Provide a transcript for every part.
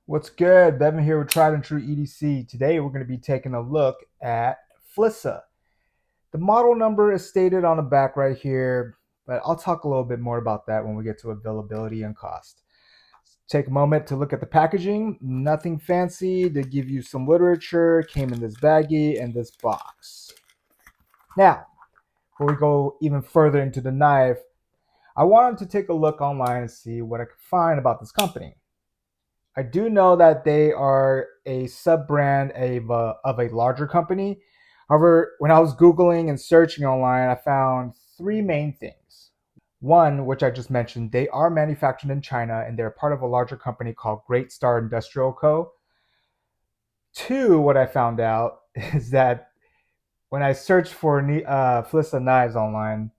What's good? Bevan here with Tried and True EDC. Today we're going to be taking a look at FLISSA. The model number is stated on the back right here, but I'll talk a little bit more about that when we get to availability and cost. Take a moment to look at the packaging. Nothing fancy. They give you some literature. Came in this baggie and this box. Now, before we go even further into the knife, I wanted to take a look online and see what I could find about this company. I do know that they are a sub brand of a larger company. However, when I was Googling and searching online, I found three main things. One, which I just mentioned, they are manufactured in China and they're part of a larger company called Great Star Industrial Co. Two, what I found out is that when I searched for FLISSA Knives online,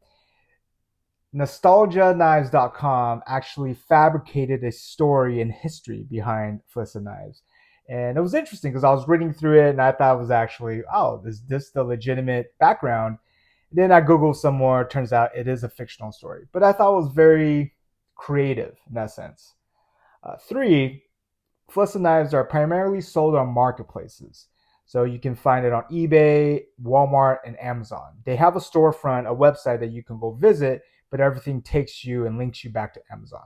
nostalgiaknives.com actually fabricated a story and history behind FLISSA Knives. And it was interesting because I was reading through it and I thought it was actually, oh, is this the legitimate background? Then I Googled some more. It turns out it is a fictional story. But I thought it was very creative in that sense. Three, FLISSA Knives are primarily sold on marketplaces. So you can find it on eBay, Walmart, and Amazon. They have a storefront, a website that you can go visit, but everything takes you and links you back to Amazon.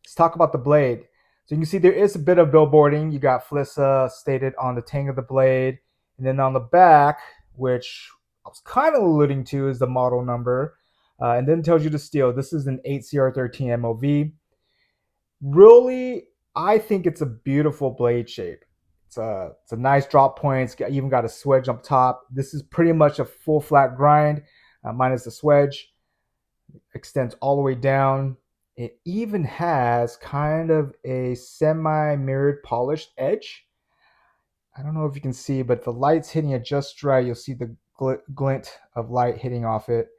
Let's talk about the blade. So you can see there is a bit of billboarding. You got FLISSA stated on the tang of the blade. And then on the back, which I was kind of alluding to, is the model number. And then tells you the steel. This is an 8Cr13MoV. Really, I think it's a beautiful blade shape. It's a nice drop point. It's even got a swedge up top. This is pretty much a full flat grind, minus the swedge. Extends all the way down. It even has kind of a semi-mirrored polished edge. I don't know if you can see, but the light's hitting it just right. You'll see the glint of light hitting off it.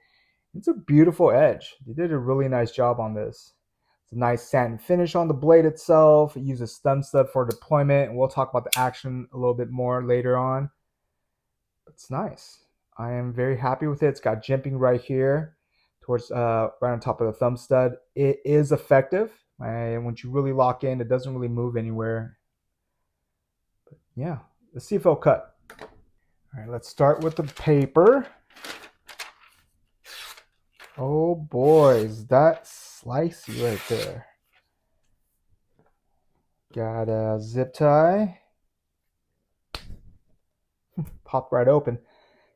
It's a beautiful edge. They did a really nice job on this. It's a nice satin finish on the blade itself. It uses thumb stud for deployment, and we'll talk about the action a little bit more later on. It's nice. I am very happy with it. It's got jimping right here towards right on top of the thumb stud. It is effective. And once you really lock in, it doesn't really move anywhere. But yeah, let's see if it'll cut. All right, let's start with the paper. Oh boy, is that slicey right there. Got a zip tie. Pop right open.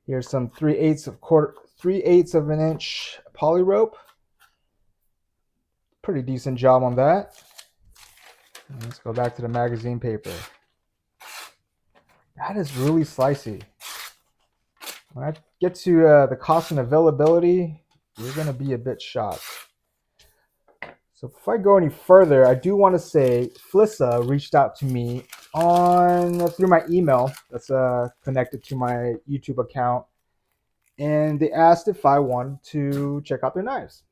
Here's some 3/8 of an inch poly rope. Pretty decent job on that. And let's go back to the magazine paper. That is really slicey. When I get to the cost and availability, you're going to be a bit shocked. So before I go any further, I do want to say FLISSA reached out to me through my email that's connected to my YouTube account, and they asked if I wanted to check out their knives.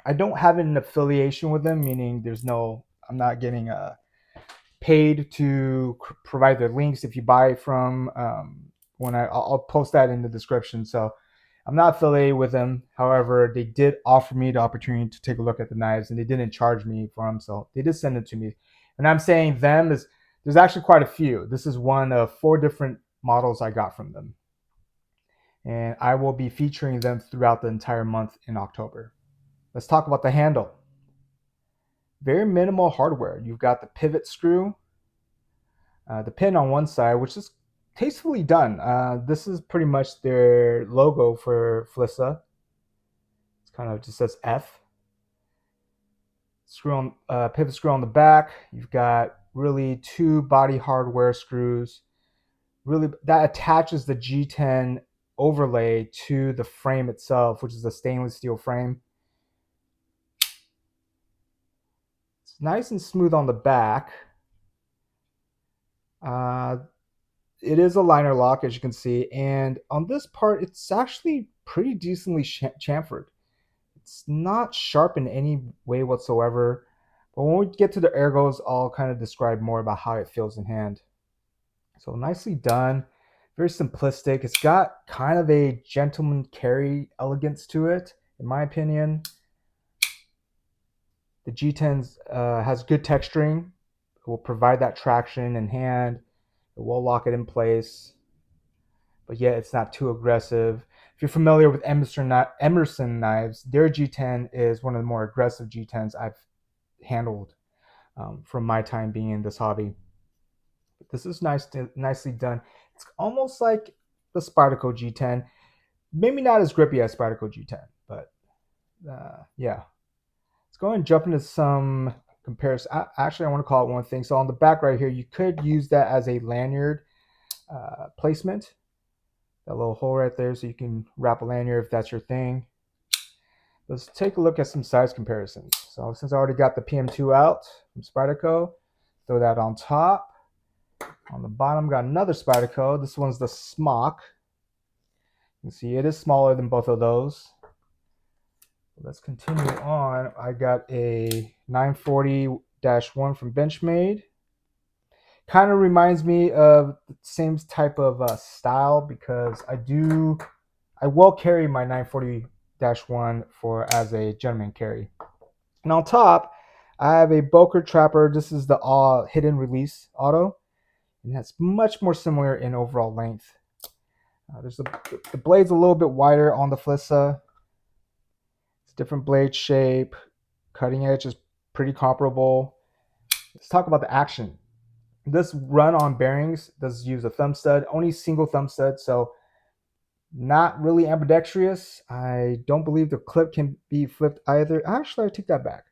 I don't have an affiliation with them, meaning I'm not getting paid to provide their links. If you buy from I'll post that in the description. So I'm not affiliated with them. However, they did offer me the opportunity to take a look at the knives, and they didn't charge me for them. So they did send it to me. And I'm saying them is there's actually quite a few. This is one of 4 different models I got from them. And I will be featuring them throughout the entire month in October. Let's talk about the handle. Very minimal hardware. You've got the pivot screw, the pin on one side, which is tastefully done. This is pretty much their logo for FLISSA. It's kind of just says F. Pivot screw on the back. You've got really 2 body hardware screws. Really, that attaches the G10 overlay to the frame itself, which is a stainless steel frame. It's nice and smooth on the back. It is a liner lock, as you can see, and on this part, it's actually pretty decently chamfered. It's not sharp in any way whatsoever, but when we get to the ergos, I'll kind of describe more about how it feels in hand. So nicely done, very simplistic. It's got kind of a gentleman carry elegance to it, in my opinion. The G10 has good texturing, It will provide that traction in hand. It will lock it in place, but yet it's not too aggressive. If you're familiar with Emerson knives, their G10 is one of the more aggressive G10s I've handled from my time being in this hobby. But this is nicely done. It's almost like the Spyderco G10. Maybe not as grippy as Spyderco G10, but yeah. Let's go and jump into some comparison. Actually, I want to call it one thing. So on the back right here, you could use that as a lanyard placement. That little hole right there, so you can wrap a lanyard if that's your thing. Let's take a look at some size comparisons. So since I already got the PM2 out from Spyderco, throw that on top. On the bottom, got another Spyderco. This one's the Smock. You can see it is smaller than both of those. Let's continue on. I got a 940-1 from Benchmade. Kind of reminds me of the same type of style, because I will carry my 940-1 for as a gentleman carry. And on top, I have a Boker Trapper. This is the hidden release auto, and that's much more similar in overall length. There's the blade's a little bit wider on the FLISSA. It's a different blade shape. Cutting edge is pretty comparable. Let's talk about the action. This run on bearings does use a thumb stud, only single thumb stud, so not really ambidextrous. I don't believe the clip can be flipped either. Actually, I take that back.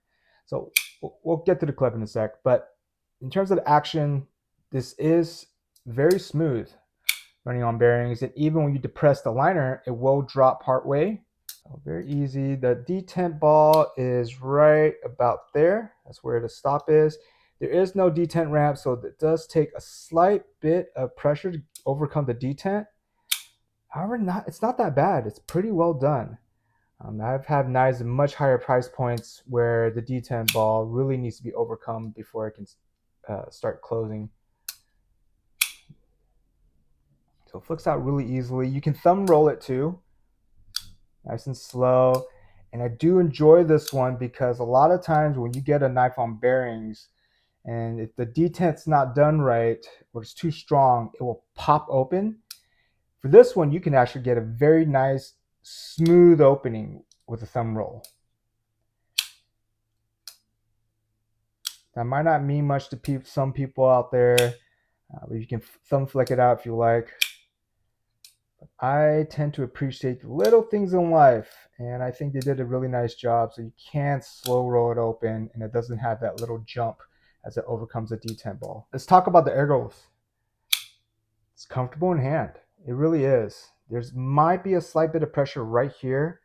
So we'll get to the clip in a sec. But in terms of the action, this is very smooth running on bearings. And even when you depress the liner, it will drop part way. So very easy. The detent ball is right about there. That's where the stop is. There is no detent ramp, so it does take a slight bit of pressure to overcome the detent. However, it's not that bad. It's pretty well done. I've had knives at much higher price points where the detent ball really needs to be overcome before it can start closing. So it flicks out really easily. You can thumb roll it too, nice and slow. And I do enjoy this one because a lot of times when you get a knife on bearings, and if the detent's not done right or it's too strong, it will pop open. For this one, you can actually get a very nice, smooth opening with a thumb roll. That might not mean much to some people out there, but you can thumb flick it out if you like. But I tend to appreciate the little things in life, and I think they did a really nice job. So you can slow roll it open, and it doesn't have that little jump as it overcomes a detent ball. Let's talk about the ergos. It's comfortable in hand. It really is. There's might be a slight bit of pressure right here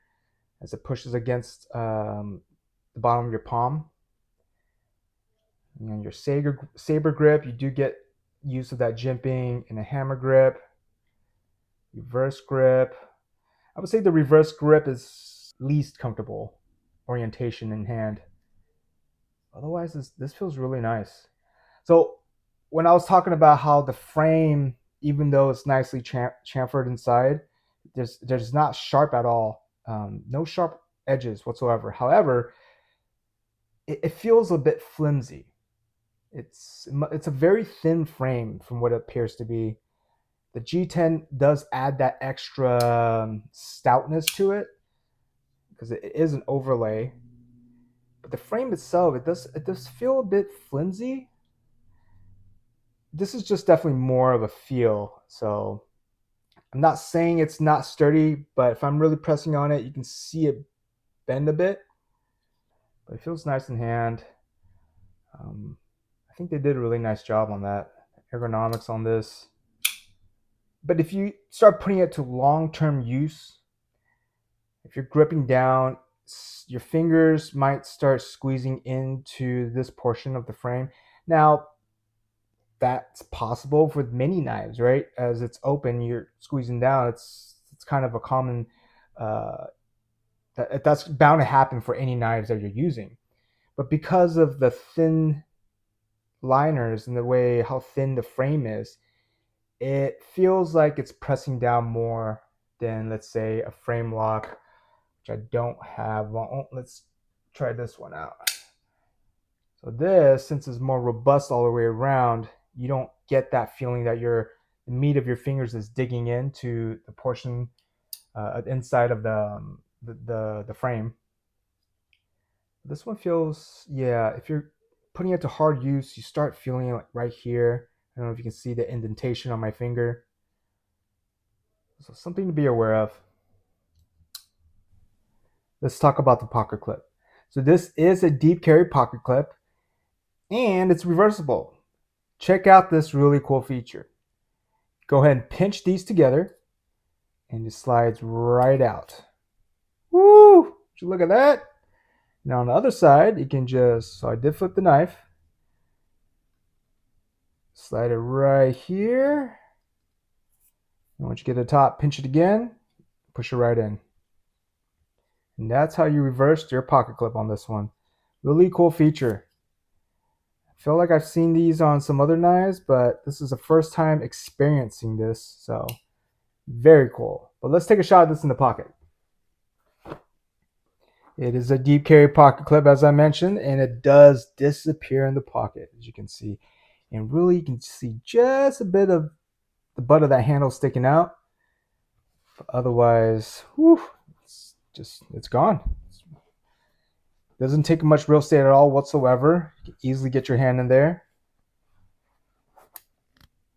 as it pushes against the bottom of your palm. And your saber grip, you do get use of that jimping and a hammer grip. Reverse grip. I would say the reverse grip is least comfortable orientation in hand. Otherwise, this feels really nice. So when I was talking about how the frame, even though it's nicely chamfered inside, there's not sharp at all. No sharp edges whatsoever. However, it feels a bit flimsy. It's a very thin frame from what it appears to be. The G10 does add that extra stoutness to it because it is an overlay. But the frame itself, it does feel a bit flimsy. This is just definitely more of a feel. So I'm not saying it's not sturdy, but if I'm really pressing on it, you can see it bend a bit. But it feels nice in hand. I think they did a really nice job on that. Ergonomics on this. But if you start putting it to long-term use, if you're gripping down, your fingers might start squeezing into this portion of the frame. Now, that's possible with many knives, right? As it's open, you're squeezing down. It's kind of a common, that's bound to happen for any knives that you're using. But because of the thin liners and the way how thin the frame is, it feels like it's pressing down more than, let's say, a frame lock, which I don't have. Well, let's try this one out. So this, since it's more robust all the way around, you don't get that feeling that the meat of your fingers is digging into the portion inside of the frame. This one feels, yeah, if you're putting it to hard use, you start feeling it like right here. I don't know if you can see the indentation on my finger. So something to be aware of. Let's talk about the pocket clip. So this is a deep carry pocket clip and it's reversible. Check out this really cool feature. Go ahead and pinch these together and it slides right out. Woo! Would you look at that? Now on the other side, you can just, so I did flip the knife. Slide it right here. And once you get to the top, pinch it again, push it right in. And that's how you reversed your pocket clip on this one. Really cool feature. I feel like I've seen these on some other knives, but this is the first time experiencing this, so very cool. But let's take a shot at this in the pocket. It is a deep carry pocket clip, as I mentioned, and it does disappear in the pocket, as you can see. And really, you can see just a bit of the butt of that handle sticking out. But otherwise, whew, it's gone. Doesn't take much real estate at all whatsoever. You can easily get your hand in there.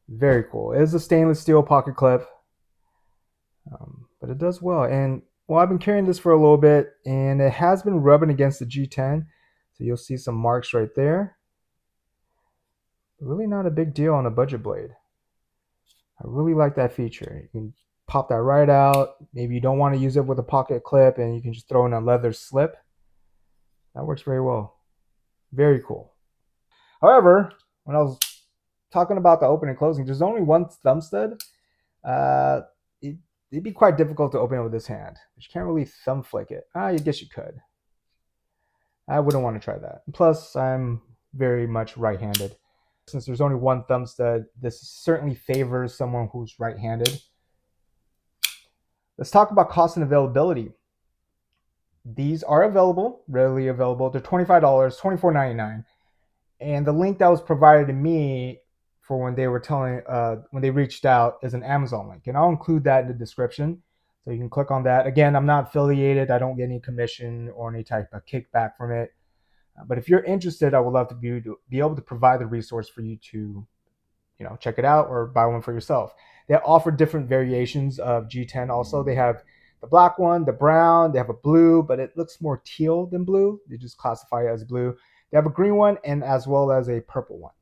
Very cool. It is a stainless steel pocket clip, but it does well. And well, I've been carrying this for a little bit, and it has been rubbing against the G10. So you'll see some marks right there. Really not a big deal on a budget blade. I really like that feature. You can pop that right out. Maybe you don't want to use it with a pocket clip, and you can just throw in a leather slip. That works very well. Very cool. However, when I was talking about the open and closing, there's only one thumb stud. Uh, it'd be quite difficult to open it with this hand. You can't really thumb flick it. I guess you could. I wouldn't want to try that. Plus, I'm very much right-handed. Since there's only one thumb stud, this certainly favors someone who's right-handed. Let's talk about cost and availability. These are available, readily available. They're $25, $24.99. And the link that was provided to me for when they were when they reached out is an Amazon link, and I'll include that in the description, so you can click on that. Again, I'm not affiliated. I don't get any commission or any type of kickback from it. But if you're interested, I would love to be able to provide the resource for you to, check it out or buy one for yourself. They offer different variations of G10. Also, they have the black one, the brown. They have a blue, but it looks more teal than blue. They just classify it as blue. They have a green one and as well as a purple one.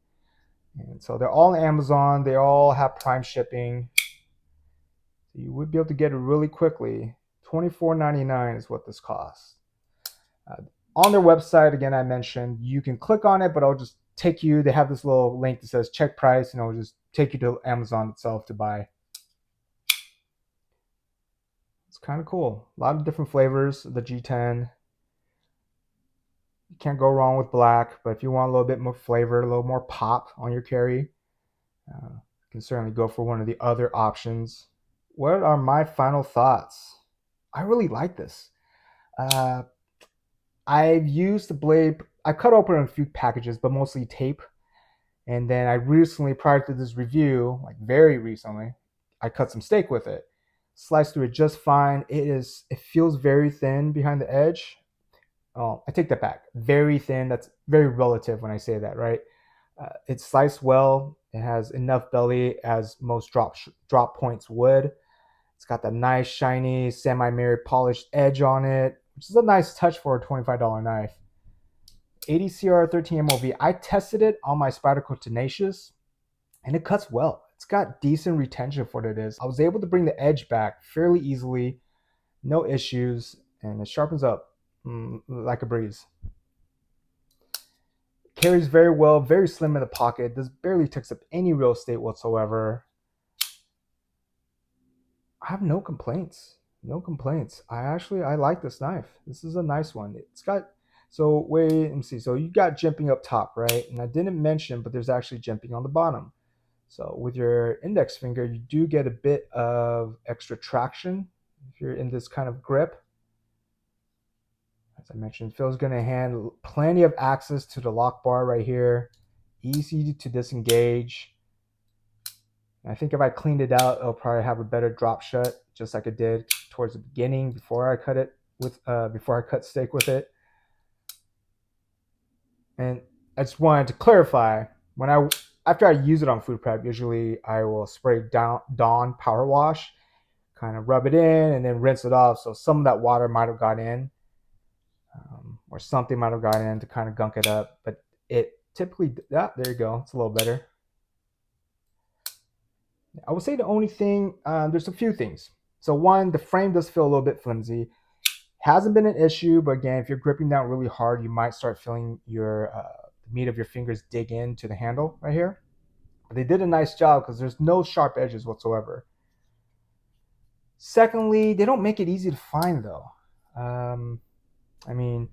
And so they're all on Amazon. They all have Prime shipping. So you would be able to get it really quickly. $24.99 is what this costs. On their website, again, I mentioned you can click on it, but I'll just take you. They have this little link that says check price, and I'll just take you to Amazon itself to buy. It's kind of cool. A lot of different flavors of the G10. You can't go wrong with black, but if you want a little bit more flavor, a little more pop on your carry, you can certainly go for one of the other options. What are my final thoughts? I really like this. Uh, I've used the blade. I cut open a few packages, but mostly tape. And then I recently, prior to this review, like very recently, I cut some steak with it. Sliced through it just fine. It feels very thin behind the edge. Oh, I take that back. Very thin. That's very relative when I say that, right? It's sliced well. It has enough belly as most drop points would. It's got that nice, shiny, semi-mirror polished edge on it, which is a nice touch for a $25 knife. 8Cr13MoV. I tested it on my Spyderco Tenacious, and it cuts well. It's got decent retention for what it is. I was able to bring the edge back fairly easily, no issues, and it sharpens up like a breeze. Carries very well, very slim in the pocket. This barely takes up any real estate whatsoever. I have no complaints. No complaints. I like this knife. This is a nice one. It's got, so wait, let me see. So you got jimping up top, right? And I didn't mention, but there's actually jimping on the bottom. So with your index finger, you do get a bit of extra traction if you're in this kind of grip. As I mentioned, Phil's going to hand plenty of access to the lock bar right here. Easy to disengage. I think if I cleaned it out, it'll probably have a better drop shut, just like it did towards the beginning before I cut it with before I cut steak with it. And I just wanted to clarify, after I use it on food prep, usually I will spray Dawn power wash, kind of rub it in, and then rinse it off. So some of that water might have got in, or something might have got in to kind of gunk it up. But it typically, there you go, it's a little better. I would say the only thing, there's a few things. So one, the frame does feel a little bit flimsy. Hasn't been an issue, but again, if you're gripping down really hard, you might start feeling your meat of your fingers dig into the handle right here. But they did a nice job because there's no sharp edges whatsoever. Secondly, they don't make it easy to find though. I mean,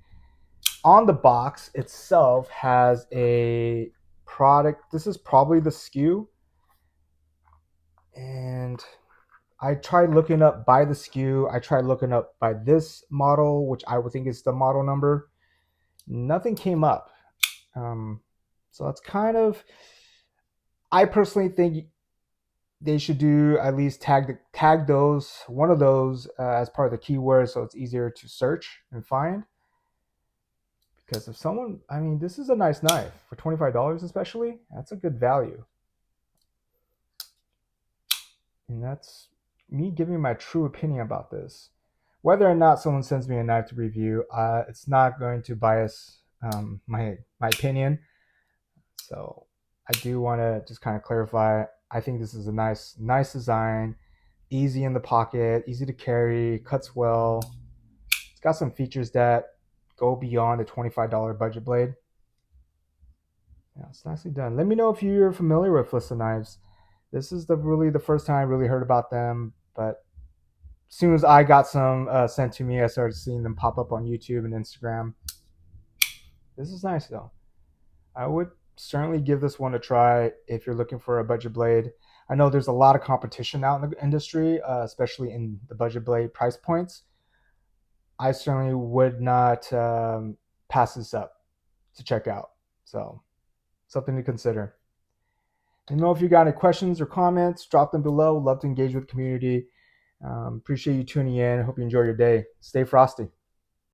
on the box itself has a product. This is probably the SKU. And I tried looking up by the SKU. I tried looking up by this model, which I would think is the model number. Nothing came up. So that's kind of, I personally think they should do at least tag one of those as part of the keywords, so it's easier to search and find. Because if someone, I mean, this is a nice knife for $25 especially. That's a good value. And that's me giving my true opinion about this. Whether or not someone sends me a knife to review, it's not going to bias my opinion. So I do want to just kind of clarify. I think this is a nice design, easy in the pocket, easy to carry, cuts well. It's got some features that go beyond the $25 budget blade. Yeah, it's nicely done. Let me know if you're familiar with FLISSA Knives. This is really the first time I really heard about them, but as soon as I got some sent to me, I started seeing them pop up on YouTube and Instagram. This is nice though. I would certainly give this one a try if you're looking for a budget blade. I know there's a lot of competition out in the industry, especially in the budget blade price points. I certainly would not pass this up to check out. So something to consider. Let me know if you got any questions or comments. Drop them below. Love to engage with the community. Appreciate you tuning in. Hope you enjoy your day. Stay frosty.